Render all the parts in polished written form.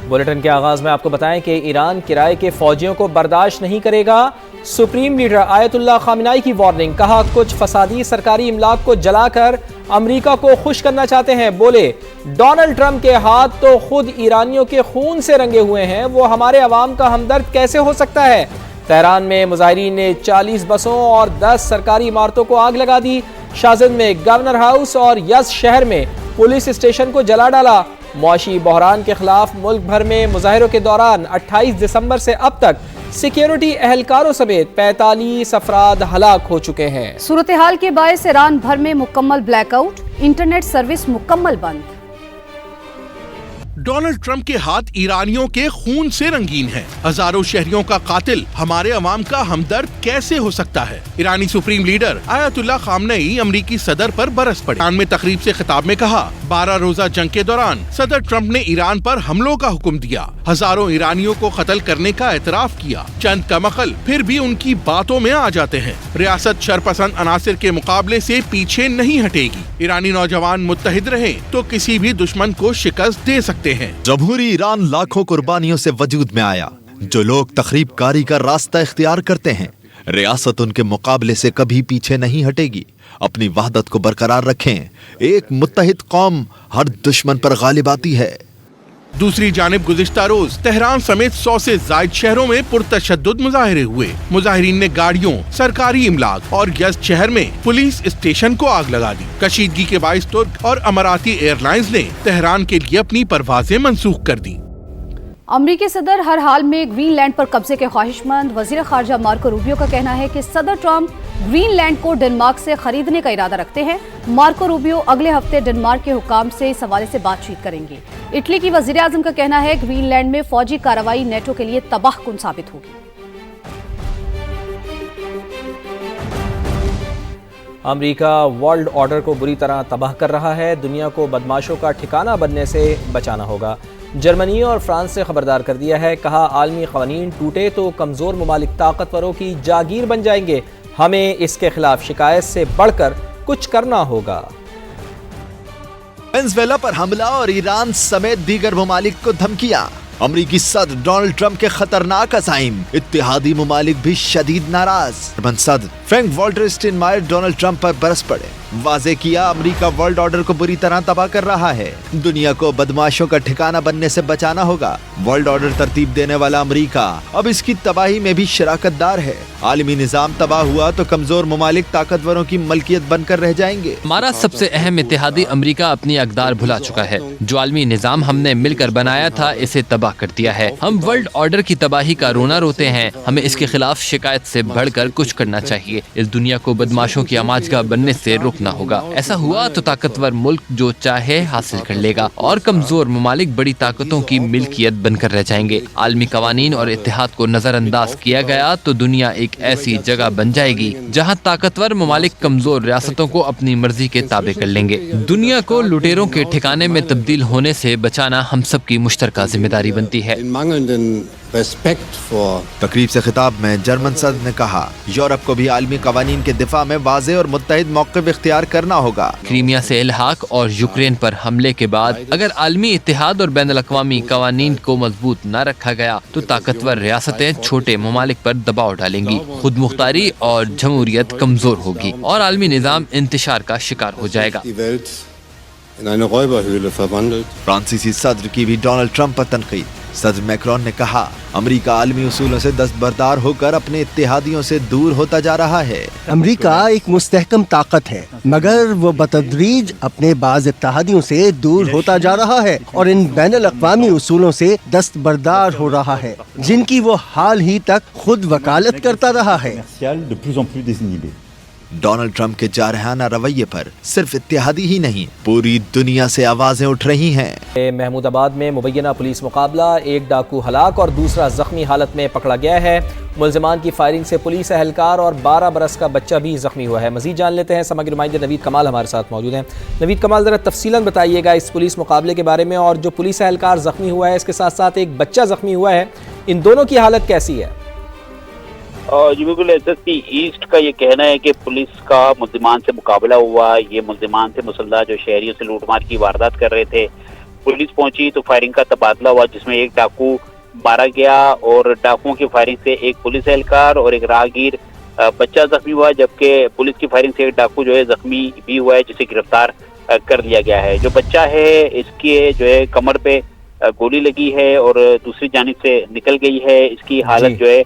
Bulletin के आगाज में आपको बताएं कि ईरान किराए के फौजियों को बर्दाश्त नहीं करेगा। सुप्रीम लीडर आयतुल्लाह खामेनी की वार्निंग, कहा कुछ फसादी सरकारी इमलाक को जलाकर अमेरिका को खुश करना चाहते हैं। बोले डोनाल्ड ट्रंप के हाथ तो खुद ईरानियों के खून से रंगे हुए हैं, वो हमारे अवाम का हमदर्द कैसे हो सकता है। तेहरान में मुजाहिरीन ने 40 बसों और 10 सरकारी इमारतों को आग लगा दी। शाज़िद में गवर्नर हाउस और यज़ शहर में पुलिस स्टेशन को जला डाला। मुआशी बहरान के खिलाफ मुल्क भर में मुजाहिरों के दौरान 28 दिसंबर से अब तक सिक्योरिटी एहलकारों समेत 45 अफराद हलाक हो चुके हैं। सूरत हाल के बायस ईरान भर में मुकम्मल ब्लैकआउट, इंटरनेट सर्विस मुकम्मल बंद। डोनाल्ड ट्रंप के हाथ ईरानियों के खून से रंगीन है। हजारों शहरियों का कातिल हमारे अवाम का हमदर्द कैसे हो सकता है। ईरानी सुप्रीम लीडर आयतुल्लाह खामेनी अमरीकी सदर पर बरस पड़े। ईरान में तकरीब से खिताब में कहा, 12 रोजा जंग के दौरान सदर ट्रंप ने ईरान पर हमलों का हुक्म दिया, हजारों ईरानियों को कत्ल करने का एतराफ किया। चंद कमअक्ल फिर भी उनकी बातों में आ जाते हैं। रियासत शरपसंद अनासिर के मुकाबले से पीछे नहीं हटेगी। ईरानी नौजवान मुत्तहिद रहे तो किसी भी दुश्मन को शिकस्त दे सकते हैं। जमहूरी ईरान लाखों कुर्बानियों से वजूद में आया। जो लोग तखरीबकारी का रास्ता इख्तियार करते हैं, रियासत उनके मुकाबले से कभी पीछे नहीं हटेगी। अपनी वहदत को बरकरार रखें। एक मुत्तहिद कौम हर दुश्मन पर गालिब आती है। दूसरी जानिब गुज़िश्ता रोज तेहरान समेत 100 से जायद शहरों में पुरतशद्दुद मुजाहिरे हुए। मुजाहिरीन ने गाड़ियों, सरकारी इमलाक और यज़ शहर में पुलिस स्टेशन को आग लगा दी। कशीदगी के बाइस तुर्क और अमाराती एयरलाइंस ने तेहरान के लिए अपनी परवाजें मंसूख कर दी। अमरीकी सदर हर हाल में ग्रीनलैंड पर कब्जे के ख्वाहिशमंद। वजीर खारजा मार्को रूबियो का कहना है कि सदर ट्रंप ग्रीनलैंड को डेनमार्क से खरीदने का इरादा रखते हैं। मार्को रूबियो अगले हफ्ते डेनमार्क के हुकाम से इस हवाले से बातचीत करेंगे। इटली की वजीर आजम का कहना है ग्रीनलैंड में फौजी कार्रवाई नेटो के लिए तबाहकुन साबित होगी। अमेरिका वर्ल्ड ऑर्डर को बुरी तरह तबाह कर रहा है। दुनिया को बदमाशों का ठिकाना बनने से बचाना होगा। जर्मनी और फ्रांस से खबरदार कर दिया है। कहा आलमी क़वानीन टूटे तो कमज़ोर ममालिक ताकतवरों की जागीर बन जाएंगे। हमें इसके खिलाफ शिकायत से बढ़कर कुछ करना होगा। वेनेज़ुएला पर हमला और ईरान समेत दीगर ममालिक को धमकियां। अमरीकी सदर डोनाल्ड ट्रंप के खतरनाक अज़ाइम, इत्तेहादी ममालिक भी शदीद नाराज। जर्मन सदर फ्रैंक वॉल्टर स्टाइनमायर डोनाल्ड ट्रंप पर बरस पड़े। वाज़े किया अमेरिका वर्ल्ड ऑर्डर को बुरी तरह तबाह कर रहा है। दुनिया को बदमाशों का ठिकाना बनने से बचाना होगा। वर्ल्ड ऑर्डर तरतीब देने वाला अमेरिका अब इसकी तबाही में भी शराकतदार है। आलमी निजाम तबाह हुआ तो कमजोर ममालिक ताकतवरों की मलकियत बनकर रह जाएंगे। हमारा सबसे अहम इत्तेहादी अमेरिका अपनी अक़दार भुला चुका है। जो आलमी निजाम हमने मिलकर बनाया था, इसे तबाह कर दिया है। हम वर्ल्ड ऑर्डर की तबाही का रोना रोते हैं। हमें इसके खिलाफ शिकायत से बढ़कर कुछ करना चाहिए। इस दुनिया को बदमाशों की आमाजगाह बनने से रोकना होगा। ऐसा हुआ तो ताकतवर मुल्क जो चाहे हासिल कर लेगा और कमजोर ममालिक बड़ी ताकतों की मिल्कियत बनकर रह जाएंगे। आलमी कवानीन और इत्तेहाद को नजरअंदाज किया गया तो दुनिया एक ऐसी जगह बन जाएगी जहां ताकतवर ममालिक कमजोर रियासतों को अपनी मर्जी के ताबे कर लेंगे। दुनिया को लुटेरों के ठिकाने में तब्दील होने से बचाना हम सब की मुश्तरका जिम्मेदारी बनती है। तकरीब से खिताब में जर्मन सदर ने कहा, यूरोप को भी आलमी कवानीन के दिफा में वाज़े और मुत्तहिद मौक़िफ़ इख्तियार करना होगा। क्रीमिया से इल्हाक और यूक्रेन पर हमले के बाद अगर आलमी इत्तेहाद और बैनुल अक़वामी कवानीन को मजबूत न रखा गया तो ताकतवर रियासतें छोटे ममालिक पर दबाव डालेंगी। खुद मुख्तारी और जमहूरियत कमजोर होगी और आलमी निज़ाम इंतशार का शिकार हो जाएगा। फ्रांसीसी सदर की भी डोनाल्ड ट्रंप पर तनकीद। सदर मैक्रोन ने कहा, अमेरिका आलमी उसूलों से दस्तबरदार होकर अपने इत्तेहादियों से दूर होता जा रहा है। अमेरिका एक मुस्तहकम ताकत है, मगर वो बतदरीज अपने बाज़ इत्तेहादियों से दूर होता जा रहा है और इन बैनुल अक़वामी उसूलों से दस्तबरदार हो रहा है, जिनकी वो हाल ही तक खुद वकालत करता रहा है। डोनाल्ड ट्रंप के जारहाना रवैये पर सिर्फ इत्तेहादी ही नहीं, पूरी दुनिया से आवाजें उठ रही हैं। महमूदाबाद में मुबैना पुलिस मुकाबला, एक डाकू हलाक और दूसरा जख्मी हालत में पकड़ा गया है। मुल्जिमान की फायरिंग से पुलिस एहलकार और 12 बरस का बच्चा भी जख्मी हुआ है। मजीद जान लेते हैं, समग्र नुमाइंदे नवीद कमाल हमारे साथ मौजूद हैं। नवीद कमाल, ज़रा तफसीलन बताइएगा इस पुलिस मुकाबले के बारे में, और जो पुलिस एहलकार जख्मी हुआ है, इसके साथ साथ एक बच्चा जख्मी हुआ है, इन दोनों की हालत कैसी है? जी बिल्कुल, SSP ईस्ट का ये कहना है कि पुलिस का मुल्जिमान से मुकाबला हुआ। ये मुल्जिमान थे मुसल्लह जो शहरियों से लूटमार की वारदात कर रहे थे। पुलिस पहुंची तो फायरिंग का तबादला हुआ, जिसमें एक डाकू मारा गया और डाकुओं की फायरिंग से एक पुलिस एहलकार और एक राहगीर बच्चा जख्मी हुआ, जबकि पुलिस की फायरिंग से एक डाकू जो है जख्मी भी हुआ है, जिसे गिरफ्तार कर लिया गया है। जो बच्चा है इसके जो है कमर पे गोली लगी है और दूसरी जानिब से निकल गई है। इसकी हालत जो है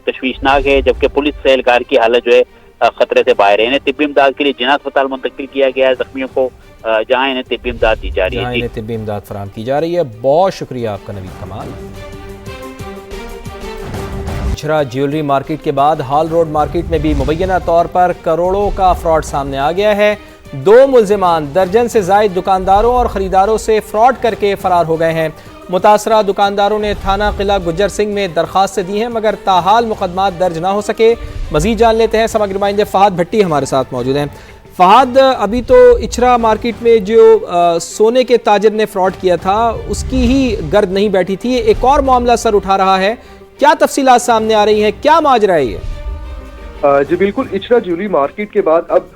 तशवीशनाक है, जबकि पुलिस एहलकार की हालत जो है खतरे से बाहर है। इन्हें तिब्बी इमदाद के लिए जिना अस्पताल मुंतकिल किया गया है जख्मियों को, जहां इन्हें तिब्बी इमदाद दी जा रही है। इन्हें तिब्बी इमदाद फराहम की जा रही है। बहुत शुक्रिया आपका नवीद कमाल। इचरा ज्वेलरी मार्केट के बाद हाल रोड मार्केट में भी मुबैना तौर पर करोड़ों का फ्रॉड सामने आ गया है। 2 मुल्जिमान दर्जन से जायद दुकानदारों और ख़रीदारों से फ्रॉड करके फरार हो गए हैं। मुतासरा दुकानदारों ने थाना किला गुज्जर सिंह में दरख्वास्त दी है, मगर ताहाल मुकदमा दर्ज ना हो सके। मजीद जान लेते हैं, समग्र नुमाइंदे फहद भट्टी हमारे साथ मौजूद हैं। फहद, अभी तो इचरा मार्केट में जो सोने के ताजिर ने फ्रॉड किया था उसकी ही गर्द नहीं बैठी थी, एक और मामला सर उठा रहा है। क्या तफसीलात सामने आ रही हैं, क्या माजरा है ये? जी बिल्कुल, इचरा ज्वेलरी मार्केट के बाद अब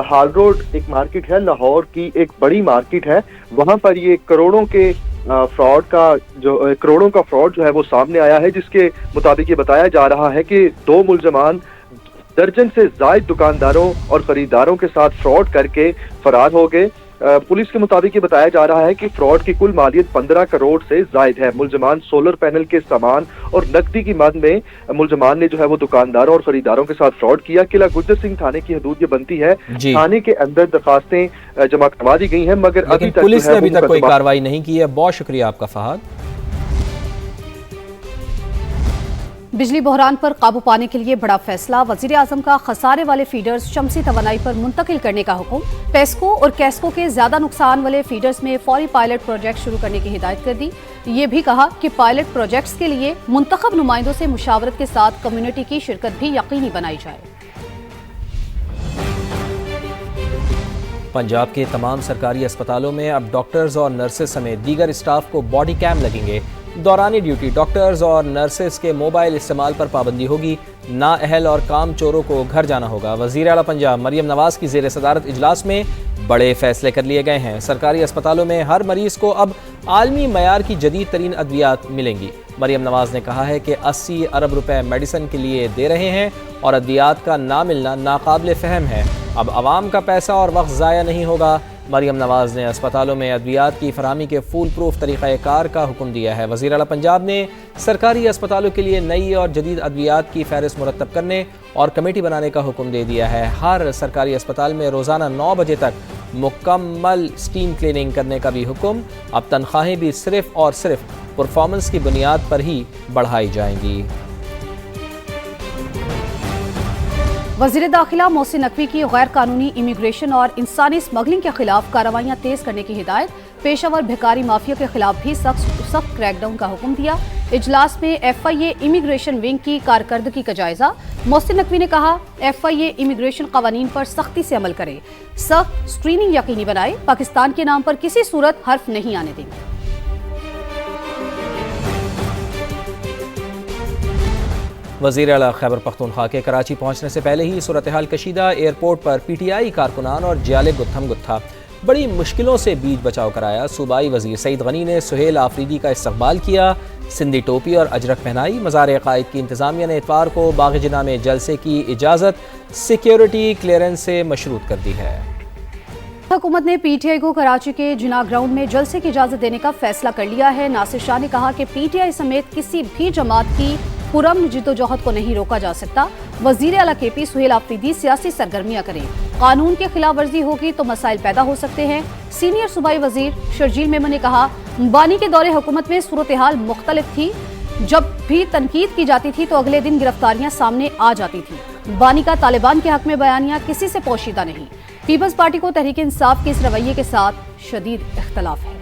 हाल रोड एक मार्केट है, लाहौर की एक बड़ी मार्केट है, वहां पर ये करोड़ों का फ्रॉड जो है वो सामने आया है, जिसके मुताबिक ये बताया जा रहा है कि 2 मुल्ज़मान दर्जन से जायद दुकानदारों और खरीदारों के साथ फ्रॉड करके फरार हो गए। पुलिस के मुताबिक ये बताया जा रहा है कि फ्रॉड की कुल मालियत 15 करोड़ से जायद है। मुल्ज़मान सोलर पैनल के सामान और नकदी की मद में मुल्ज़मान ने जो है वो दुकानदारों और खरीदारों के साथ फ्रॉड किया। किला गुज्जर सिंह थाने की हदूद ये बनती है, थाने के अंदर दरखास्तें जमा करवा दी गई हैं, मगर अभी तक पुलिस ने अभी तक कोई कार्रवाई नहीं की है। बहुत शुक्रिया आपका फहद। बिजली बहरान पर काबू पाने के लिए बड़ा फैसला, वजीर आजम का खसारे वाले फीडर्स शमसी तवानाई पर मुंतकिल करने का हुक्म। पेस्को और कैस्को के ज्यादा नुकसान वाले फीडर्स में फौरी पायलट प्रोजेक्ट शुरू करने की हिदायत कर दी। ये भी कहा कि पायलट प्रोजेक्ट्स के लिए मुंतखब नुमाइंदों से मुशावरत के साथ कम्युनिटी की शिरकत भी यकीनी बनाई जाए। पंजाब के तमाम सरकारी अस्पतालों में अब डॉक्टर्स और नर्सेस समेत दीगर स्टाफ को बॉडी कैम लगेंगे। दौरानी ड्यूटी डॉक्टर्स और नर्सेस के मोबाइल इस्तेमाल पर पाबंदी होगी। नाअहल और काम चोरों को घर जाना होगा। वज़ीर आला पंजाब मरियम नवाज़ की ज़ेर सदारत इजलास में बड़े फैसले कर लिए गए हैं। सरकारी अस्पतालों में हर मरीज़ को अब आलमी मयार की जदीद तरीन अद्वियात मिलेंगी। मरियम नवाज़ ने कहा है कि 80 अरब रुपए मेडिसिन के लिए दे रहे हैं और अद्वियात का ना मिलना नाकाबिल फ़हम है। अब आवाम का पैसा और वक्त ज़ाया नहीं होगा। मरियम नवाज़ ने अस्पतालों में अद्वियात की फराहमी के फूल प्रूफ तरीक़ाकार का हुक्म दिया है। वज़ीर आला पंजाब ने सरकारी अस्पतालों के लिए नई और जदीद अद्वियात की फ़हरिस्त मुरतब करने और कमेटी बनाने का हुक्म दे दिया है। हर सरकारी अस्पताल में रोज़ाना 9 बजे तक मुकम्मल स्टीम क्लीनिंग करने का भी हुक्म। अब तनख्वाहें भी सिर्फ़ और सिर्फ परफॉर्मेंस की बुनियाद पर ही बढ़ाई जाएंगी। वज़ीर दाखिला मोहसिन नकवी की गैर कानूनी इमिग्रेशन और इंसानी स्मगलिंग के खिलाफ कार्रवाइयाँ तेज करने की हिदायत। पेशावर भिखारी माफिया के खिलाफ भी सख्त क्रैकडाउन का हुक्म दिया। इजलास में FIA इमिग्रेशन विंग की कारकर्दगी का जायजा। मोहसिन नकवी ने कहा FIA इमिग्रेशन कवानीन पर सख्ती से अमल करे, सख्त स्क्रीनिंग यकीनी बनाए, पाकिस्तान के नाम पर किसी सूरत हर्फ नहीं आने देंगे। वज़ीर आला खैबर पख्तूनख्वा के कराची पहुंचने से पहले ही सूरत हाल कशीदा। एयरपोर्ट पर PTI कारकुनान और जियाले गुत्थम गुत्था। बड़ी मुश्किलों से बीच बचाव कराया। सूबाई वज़ीर सईद गनी ने सुहेल आफरीदी का इस्तकबाल किया, सिंधी टोपी और अजरक पहनाई। मज़ार कायद की इंतज़ामिया ने इतवार को बाग़ जिना में जलसे की इजाज़त सिक्योरिटी क्लियरेंस से मशरूत कर दी है। हुकूमत ने PTI को कराची के जिना ग्राउंड में जलसे की इजाज़त देने का फैसला कर लिया है। नासिर शाह ने कहा कि PTI समेत किसी भी जमात की पुरअमन जिद्दोजहद को नहीं रोका जा सकता। वज़ीर आला KP सुहेल आफरीदी सियासी सरगर्मियाँ करें, कानून की खिलाफ वर्जी होगी तो मसाइल पैदा हो सकते हैं। सीनियर सूबाई वज़ीर शर्जील मेमन ने कहा बानी के दौरे हुकूमत में सूरत हाल मुख्तलिफ थी। जब भी तनकीद की जाती थी तो अगले दिन गिरफ्तारियां सामने आ जाती थी। बानी का तालिबान के हक में बयानिया किसी से पोशीदा नहीं। पीपल्स पार्टी को तहरीक इंसाफ के इस रवैये के साथ शदीद इख्तलाफ है।